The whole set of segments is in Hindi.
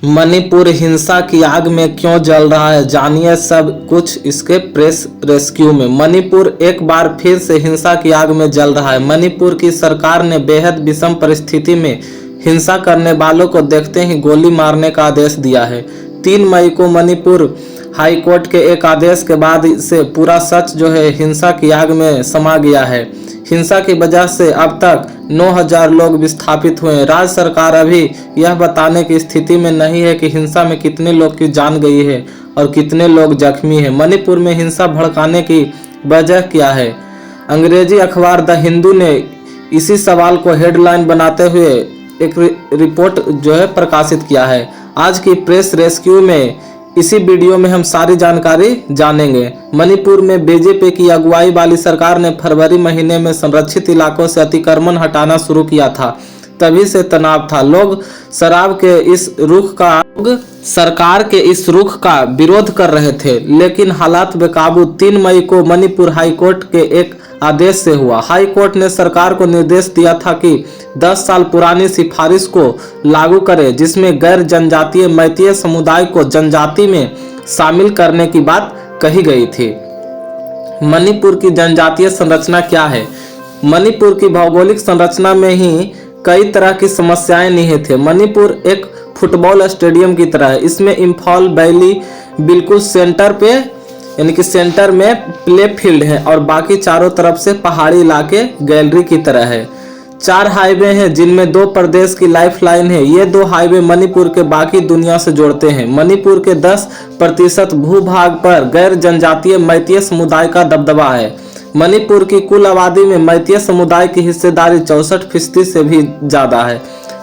मणिपुर हिंसा की आग में क्यों जल रहा है, जानिए सब कुछ इसके प्रेस रेस्क्यू में। मणिपुर एक बार फिर से हिंसा की आग में जल रहा है। मणिपुर की सरकार ने बेहद विषम परिस्थिति में हिंसा करने वालों को देखते ही गोली मारने का आदेश दिया है। 3 मई को मणिपुर हाई कोर्ट के एक आदेश के बाद से पूरा सच जो है हिंसा की आग में समा गया है। हिंसा की वजह से अब तक 9000 लोग विस्थापित हुए हैं। राज्य सरकार अभी यह बताने की स्थिति में नहीं है कि हिंसा में कितने लोग की जान गई है और कितने लोग जख्मी हैं। मणिपुर में हिंसा भड़काने की वजह क्या है? अंग्रेजी अखबार द हिंदू ने इसी सवाल को हेडलाइन बनाते हुए एक रिपोर्ट जो है प्रकाशित किया है। आज की प्रेस रेस्क्यू में इसी वीडियो में हम सारी जानकारी जानेंगे। मणिपुर में बीजेपी की अगुवाई वाली सरकार ने फरवरी महीने में संरक्षित इलाकों से अतिक्रमण हटाना शुरू किया था। तभी से तनाव था। लोग सरकार के इस रुख का विरोध कर रहे थे, लेकिन हालात बेकाबू 3 मई को मणिपुर हाई कोर्ट के एक आदेश से हुआ। हाई कोर्ट ने सरकार को निर्देश दिया था कि 10 साल पुरानी सिफारिश को लागू करे, जिसमें गैर जनजातीय मैतेई समुदाय को जनजाति में शामिल करने की बात कही गई थी। मणिपुर की जनजातीय संरचना क्या है? मणिपुर की भौगोलिक संरचना में ही कई तरह की समस्याएं निहित है। मणिपुर एक फुटबॉल स्टेडियम की तरह है। इसमें इम्फॉल वैली बिल्कुल सेंटर पे यानी कि सेंटर में प्ले फील्ड है और बाकी चारों तरफ से पहाड़ी इलाके गैलरी की तरह है। 4 हाईवे हैं जिनमें 2 प्रदेश की लाइफलाइन है। ये 2 हाईवे मणिपुर के बाकी दुनिया से जोड़ते हैं। मणिपुर के 10% भूभाग पर गैर जनजातीय मैतेई समुदाय का दबदबा है। मणिपुर की कुल आबादी में मैतेई समुदाय की हिस्सेदारी 64% से भी ज्यादा है।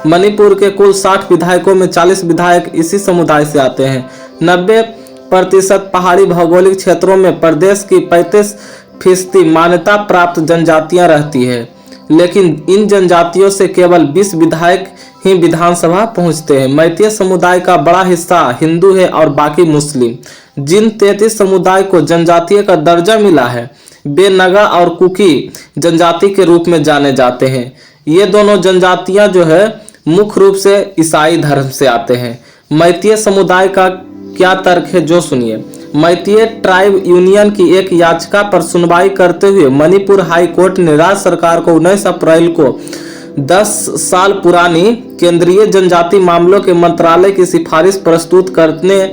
मणिपुर के कुल 60 विधायकों में 40 विधायक इसी समुदाय से आते हैं। 90% पहाड़ी भौगोलिक क्षेत्रों में प्रदेश की 35% मान्यता प्राप्त जनजातियां रहती है, लेकिन इन जनजातियों से केवल 20 विधायक ही विधानसभा पहुंचते हैं। मैतेई समुदाय का बड़ा हिस्सा हिंदू है और बाकी मुस्लिम। जिन 33 समुदाय को जनजातीय का दर्जा मिला है वे नगा और कुकी जनजाति के रूप में जाने जाते हैं। ये दोनों जनजातियां जो है मुख्य रूप से ईसाई धर्म से आते हैं। मैतेई समुदाय का क्या तर्क है जो सुनिए। मैतेई ट्राइब यूनियन की एक याचिका पर सुनवाई करते हुए मणिपुर हाई कोर्ट ने राज्य सरकार को 19 अप्रैल को 10 साल पुरानी केंद्रीय जनजाति मामलों के मंत्रालय की सिफारिश प्रस्तुत करने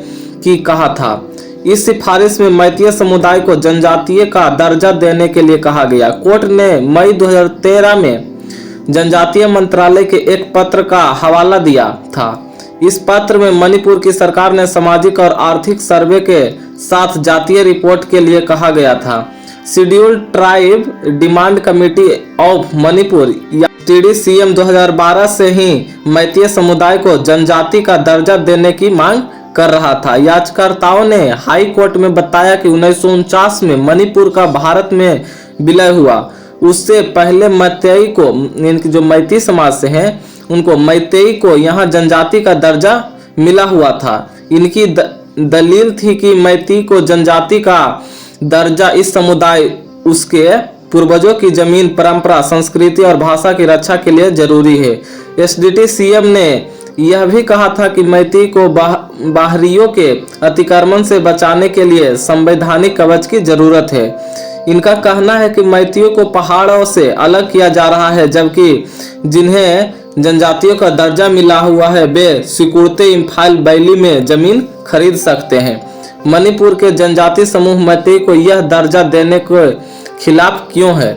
की कहा था। इस सिफारिश में मैतेई समुदाय को जनजातीय का दर्जा देने के लिए कहा गया। कोर्ट ने मई 2013 में जनजातीय मंत्रालय के एक पत्र का हवाला दिया था। इस पत्र में मणिपुर की सरकार ने सामाजिक और आर्थिक सर्वे के साथ जातीय रिपोर्ट के लिए कहा गया था। Scheduled tribe demand committee of Manipur या TDCM 2012 से ही मैतेई समुदाय को जनजाति का दर्जा देने की मांग कर रहा था। याचिकाकर्ताओं ने हाई कोर्ट में बताया कि 1949 में मणिपुर का भारत में विलय हुआ। उससे पहले मैतेई को, इनकी जो मैतेई समाज से हैं, उनको मैतेई को यहाँ जनजाति का दर्जा मिला हुआ था। इनकी दलील थी कि मैतेई को जनजाति का दर्जा इस समुदाय उसके पूर्वजों की जमीन, परंपरा, संस्कृति और भाषा की रक्षा के लिए जरूरी है। SDTCM ने यह भी कहा था कि मैतेई को बाहरियों के अतिक्रमण से बचाने के लिए संवैधानिक कवच की जरूरत है। इनका कहना है कि मैतेइयों को पहाड़ों से अलग किया जा रहा है, जबकि जिन्हें जनजातियों का दर्जा मिला हुआ है वे सिकुड़ते इम्फाल वैली में जमीन खरीद सकते हैं। मणिपुर के जनजाति समूह मैतेई को यह दर्जा देने के खिलाफ क्यों है,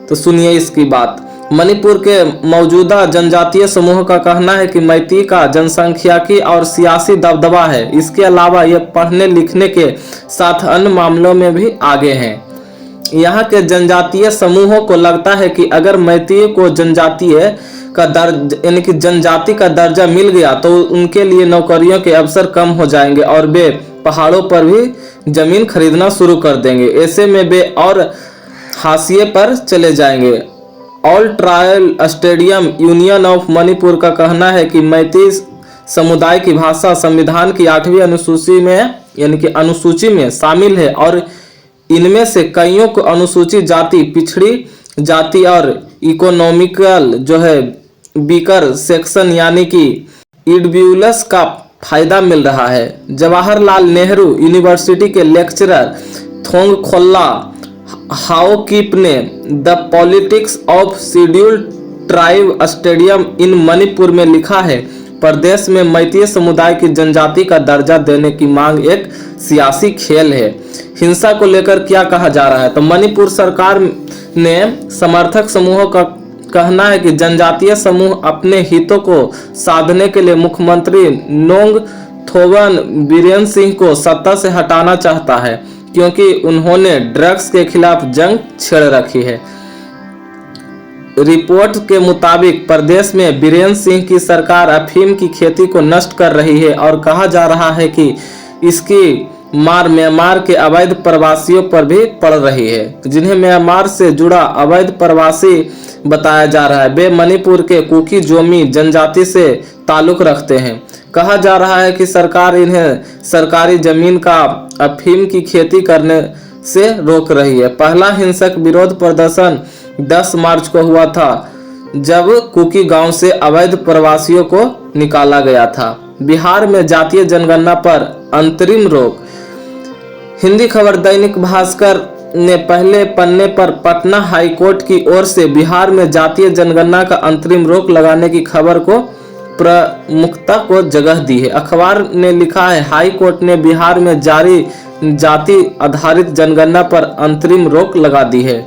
तो सुनिए इसकी बात। मणिपुर के मौजूदा जनजातीय समूह का कहना है कि मैतेई का जनसंख्याकी और सियासी दबदबा है। इसके अलावा ये पढ़ने लिखने के साथ अन्य मामलों में भी आगे हैं। यहाँ के जनजातीय समूहों को लगता है कि अगर मैतेई को जनजातीय का दर्जा यानी कि जनजाति का दर्जा मिल गया तो उनके लिए नौकरियों के अवसर कम हो जाएंगे और वे पहाड़ों पर भी जमीन खरीदना शुरू कर देंगे। ऐसे में वे और हाशिए पर चले जाएंगे। All tribe stadium union of Manipur का कहना है कि मैतेई समुदाय की भाषा संविधान की 8वीं अनुसूची में यानी कि अनुसूची में शामिल है और इनमें से कईयों को अनुसूचित जाति, पिछड़ी जाति और इकोनॉमिकल जो है वीकर सेक्शन यानी कि ईडब्ल्यूएस का फायदा मिल रहा है। जवाहरलाल नेहरू यूनिवर्सिटी के लेक्चरर थोंगखोल्ला हाओकिप ने the politics of scheduled tribe stadium इन मणिपुर में लिखा है, प्रदेश में मैतेई समुदाय की जनजाति का दर्जा देने की मांग एक सियासी खेल है। हिंसा को लेकर क्या कहा जा रहा है, तो मणिपुर सरकार ने समर्थक समूहों का कहना है कि जनजातीय समूह अपने हितों को साधने के लिए मुख्यमंत्री नोंगथोबन बीरेन सिंह को सत्ता से हटाना चाहता है, क्योंकि उन्होंने ड्रग्स के खिलाफ जंग छेड़ रखी है। रिपोर्ट के मुताबिक प्रदेश में बीरेन सिंह की सरकार अफीम की खेती को नष्ट कर रही है और कहा जा रहा है कि इसकी मार म्यांमार के अवैध प्रवासियों पर भी पड़ रही है, जिन्हें म्यांमार से जुड़ा अवैध प्रवासी बताया जा रहा है। वे मणिपुर के कुकी जोमी जनजाति से ताल्लुक रखते हैं। कहा जा रहा है कि सरकार इन्हें सरकारी जमीन का अफीम की खेती करने से रोक रही है। पहला हिंसक विरोध प्रदर्शन 10 मार्च को हुआ था, जब कुकी गांव से अवैध प्रवासियों को निकाला गया था। बिहार में जातीय जनगणना पर अंतरिम रोक। हिंदी खबर दैनिक भास्कर ने पहले पन्ने पर पटना हाईकोर्ट की ओर से बिहार में जातीय जनगणना का अंतरिम रोक लगाने की खबर को प्रमुखता को जगह दी है। अखबार ने लिखा है, हाई कोर्ट ने बिहार में जारी जाति आधारित जनगणना पर अंतरिम रोक लगा दी है।